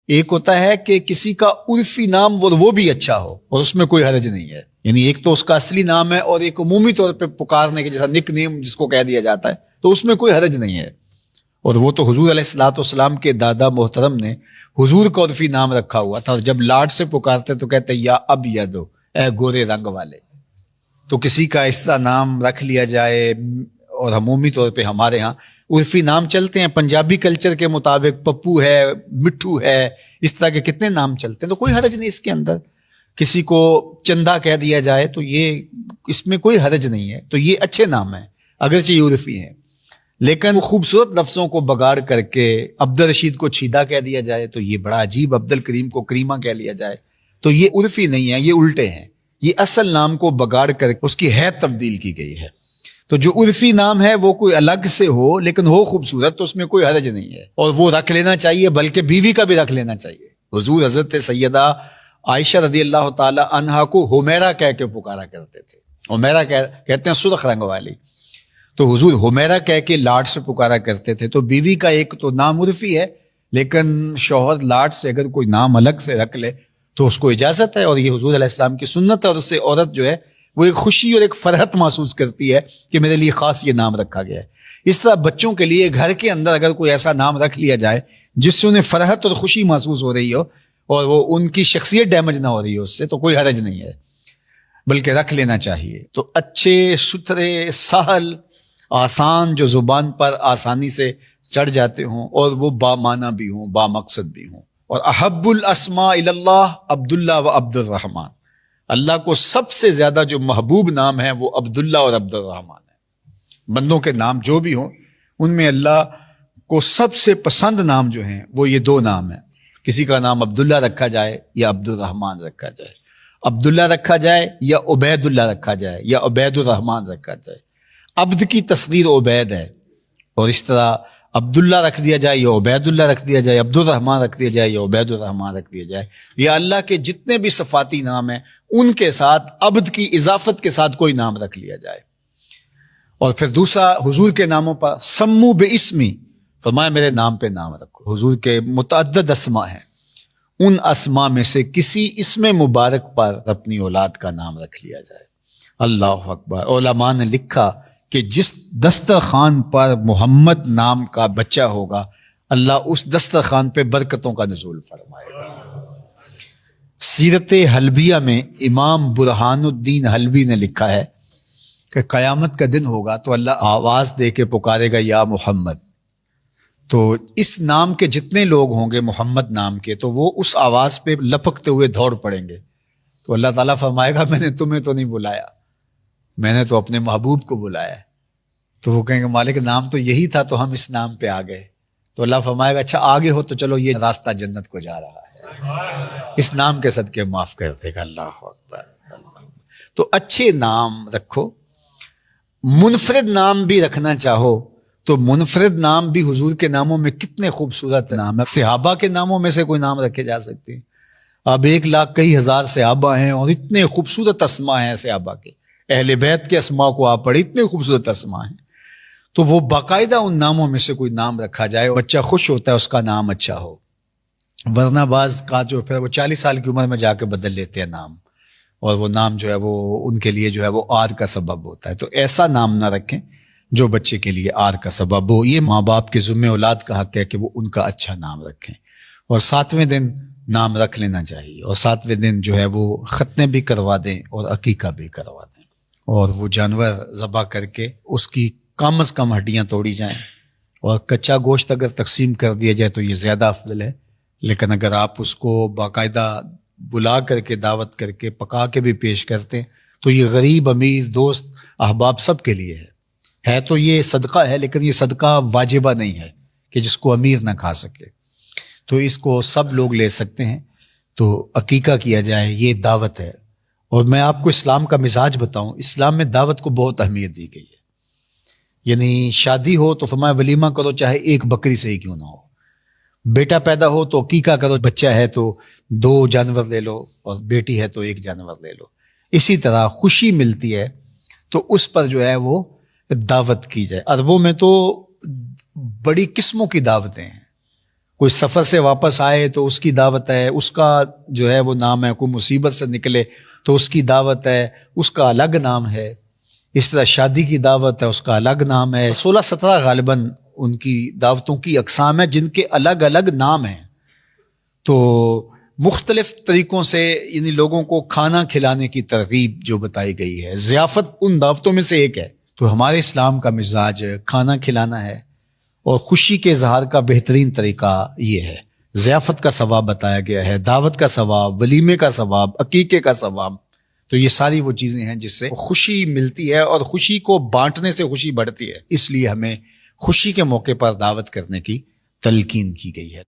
ایک ہوتا ہے کہ کسی کا عرفی نام وہ بھی اچھا ہو اور اس میں کوئی حرج نہیں ہے، یعنی ایک تو اس کا اصلی نام ہے اور ایک عمومی طور پہ پکارنے کے جیسا نک نیم جس کو کہہ دیا جاتا ہے، تو اس میں کوئی حرج نہیں ہے۔ اور وہ تو حضور علیہ الصلوۃ والسلام کے دادا محترم نے حضور کا عرفی نام رکھا ہوا تھا، اور جب لاڈ سے پکارتے تو کہتے یا ابیض، اے گورے رنگ والے۔ تو کسی کا اس طرح نام رکھ لیا جائے، اور عمومی طور پہ ہمارے ہاں عرفی نام چلتے ہیں پنجابی کلچر کے مطابق، پپو ہے، مٹھو ہے، اس طرح کے کتنے نام چلتے ہیں، تو کوئی حرج نہیں اس کے اندر۔ کسی کو چندہ کہہ دیا جائے تو یہ اس میں کوئی حرج نہیں ہے، تو یہ اچھے نام ہیں اگرچہ یہ عرفی ہیں۔ لیکن خوبصورت لفظوں کو بگاڑ کر کے عبد الرشید کو چھیدا کہہ دیا جائے تو یہ بڑا عجیب، عبد الکریم کو کریمہ کہہ لیا جائے تو یہ عرفی نہیں ہے، یہ الٹے ہیں، یہ اصل نام کو بگاڑ کر اس کی حیت تبدیل کی گئی ہے۔ تو جو عرفی نام ہے وہ کوئی الگ سے ہو لیکن ہو خوبصورت تو اس میں کوئی حرج نہیں ہے، اور وہ رکھ لینا چاہیے، بلکہ بیوی کا بھی رکھ لینا چاہیے۔ حضور حضرت سیدہ عائشہ رضی اللہ تعالی عنہا کو حمیرہ کہہ کے پکارا کرتے تھے۔ حمیرہ کہتے ہیں سرخ رنگ والی، تو حضور حمیرہ کہہ کے لاڈ سے پکارا کرتے تھے۔ تو بیوی کا ایک تو نام عرفی ہے، لیکن شوہر لاڈ سے اگر کوئی نام الگ سے رکھ لے تو اس کو اجازت ہے، اور یہ حضور علیہ السلام کی سنت ہے، اور اس سے عورت جو ہے وہ ایک خوشی اور ایک فرحت محسوس کرتی ہے کہ میرے لیے خاص یہ نام رکھا گیا ہے۔ اس طرح بچوں کے لیے گھر کے اندر اگر کوئی ایسا نام رکھ لیا جائے جس سے انہیں فرحت اور خوشی محسوس ہو رہی ہو اور وہ ان کی شخصیت ڈیمیج نہ ہو رہی ہو اس سے، تو کوئی حرج نہیں ہے، بلکہ رکھ لینا چاہیے۔ تو اچھے، ستھرے، سہل، آسان، جو زبان پر آسانی سے چڑھ جاتے ہوں اور وہ بامعنی بھی ہوں، با مقصد بھی ہوں۔ اور احب الاسماء اللہ عبداللہ و عبد الرحمن، اللہ کو سب سے زیادہ جو محبوب نام ہے وہ عبداللہ اور عبد الرحمن ہے۔ بندوں کے نام جو بھی ہوں ان میں اللہ کو سب سے پسند نام جو ہیں وہ یہ دو نام ہیں، کسی کا نام عبداللہ رکھا جائے یا عبد الرحمن رکھا جائے، عبداللہ رکھا جائے یا عبید اللہ رکھا جائے یا عبید الرحمن رکھا جائے۔ عبد کی تصغیر عبید ہے، اور اس طرح عبداللہ رکھ دیا جائے یا عبید اللہ رکھ دیا جائے، عبد الرحمن رکھ دیا جائے یا عبید الرحمن رکھ دیا جائے، یا اللہ کے جتنے بھی صفاتی نام ہیں ان کے ساتھ عبد کی اضافت کے ساتھ کوئی نام رکھ لیا جائے۔ اور پھر دوسرا حضور کے ناموں پر سمو باسمی، فرمایا میرے نام پہ نام رکھو۔ حضور کے متعدد اسماء ہیں، ان اسماء میں سے کسی اسم مبارک پر اپنی اولاد کا نام رکھ لیا جائے۔ اللہ اکبر۔ علماء نے لکھا کہ جس دسترخوان پر محمد نام کا بچہ ہوگا اللہ اس دسترخوان پہ برکتوں کا نزول فرمائے گا۔ سیرت حلبیہ میں امام برہان الدین حلبی نے لکھا ہے کہ قیامت کا دن ہوگا تو اللہ آواز دے کے پکارے گا یا محمد، تو اس نام کے جتنے لوگ ہوں گے محمد نام کے تو وہ اس آواز پہ لپکتے ہوئے دوڑ پڑیں گے، تو اللہ تعالیٰ فرمائے گا میں نے تمہیں تو نہیں بلایا، میں نے تو اپنے محبوب کو بلایا ہے۔ تو وہ کہیں گے مالک نام تو یہی تھا تو ہم اس نام پہ آ گئے، تو اللہ فرمائے گا اچھا آگے ہو تو چلو یہ راستہ جنت کو جا رہا ہے، اس نام کے صدقے معاف کر دے گا۔ اللہ اکبر۔ تو اچھے نام رکھو، منفرد نام بھی رکھنا چاہو تو منفرد نام بھی حضور کے ناموں میں کتنے خوبصورت نام ہے۔ صحابہ کے ناموں میں سے کوئی نام رکھے جا سکتے ہیں، اب 1,00,000 کئی ہزار صحابہ ہیں اور اتنے خوبصورت اسماء ہیں صحابہ کے، اہل بیت کے اسماء کو آپ پڑھیں اتنے خوبصورت اسماء ہیں، تو وہ باقاعدہ ان ناموں میں سے کوئی نام رکھا جائے، بچہ خوش ہوتا ہے اس کا نام اچھا ہو، ورنہ بعض کا جو پھر وہ 40 سال کی عمر میں جا کے بدل لیتے ہیں نام، اور وہ نام جو ہے وہ ان کے لیے جو ہے وہ آر کا سبب ہوتا ہے۔ تو ایسا نام نہ رکھیں جو بچے کے لیے آر کا سبب ہو۔ یہ ماں باپ کے ذمہ اولاد کا حق ہے کہ وہ ان کا اچھا نام رکھیں، اور 7ویں دن نام رکھ لینا چاہیے، اور 7ویں دن جو ہے وہ ختنے بھی کروا دیں اور عقیقہ بھی کروا دیں، اور وہ جانور ذبح کر کے اس کی کم از کم ہڈیاں توڑی جائیں، اور کچا گوشت اگر تقسیم کر دیا جائے تو یہ زیادہ افضل ہے، لیکن اگر آپ اس کو باقاعدہ بلا کر کے دعوت کر کے پکا کے بھی پیش کرتے ہیں تو یہ غریب، امیر، دوست، احباب سب کے لیے ہے تو یہ صدقہ ہے، لیکن یہ صدقہ واجبہ نہیں ہے کہ جس کو امیر نہ کھا سکے، تو اس کو سب لوگ لے سکتے ہیں، تو عقیقہ کیا جائے، یہ دعوت ہے۔ اور میں آپ کو اسلام کا مزاج بتاؤں، اسلام میں دعوت کو بہت اہمیت دی گئی ہے، یعنی شادی ہو تو فرمایا ولیمہ کرو چاہے 1 بکری سے ہی کیوں نہ ہو، بیٹا پیدا ہو تو عقیقہ کرو، بچہ ہے تو 2 جانور لے لو، اور بیٹی ہے تو 1 جانور لے لو۔ اسی طرح خوشی ملتی ہے تو اس پر جو ہے وہ دعوت کی جائے۔ عربوں میں تو بڑی قسموں کی دعوتیں ہیں، کوئی سفر سے واپس آئے تو اس کی دعوت ہے، اس کا جو ہے وہ نام ہے، کوئی مصیبت سے نکلے تو اس کی دعوت ہے، اس کا الگ نام ہے. اس طرح شادی کی دعوت ہے، اس کا الگ نام ہے. 16-17 غالباً ان کی دعوتوں کی اقسام ہیں جن کے الگ الگ نام ہیں. تو مختلف طریقوں سے یعنی لوگوں کو کھانا کھلانے کی ترغیب جو بتائی گئی ہے، ضیافت ان دعوتوں میں سے ایک ہے. تو ہمارے اسلام کا مزاج کھانا کھلانا ہے، اور خوشی کے اظہار کا بہترین طریقہ یہ ہے. ضیافت کا ثواب بتایا گیا ہے، دعوت کا ثواب، ولیمے کا ثواب، عقیقے کا ثواب. تو یہ ساری وہ چیزیں ہیں جس سے خوشی ملتی ہے، اور خوشی کو بانٹنے سے خوشی بڑھتی ہے. اس لیے ہمیں خوشی کے موقع پر دعوت کرنے کی تلقین کی گئی ہے.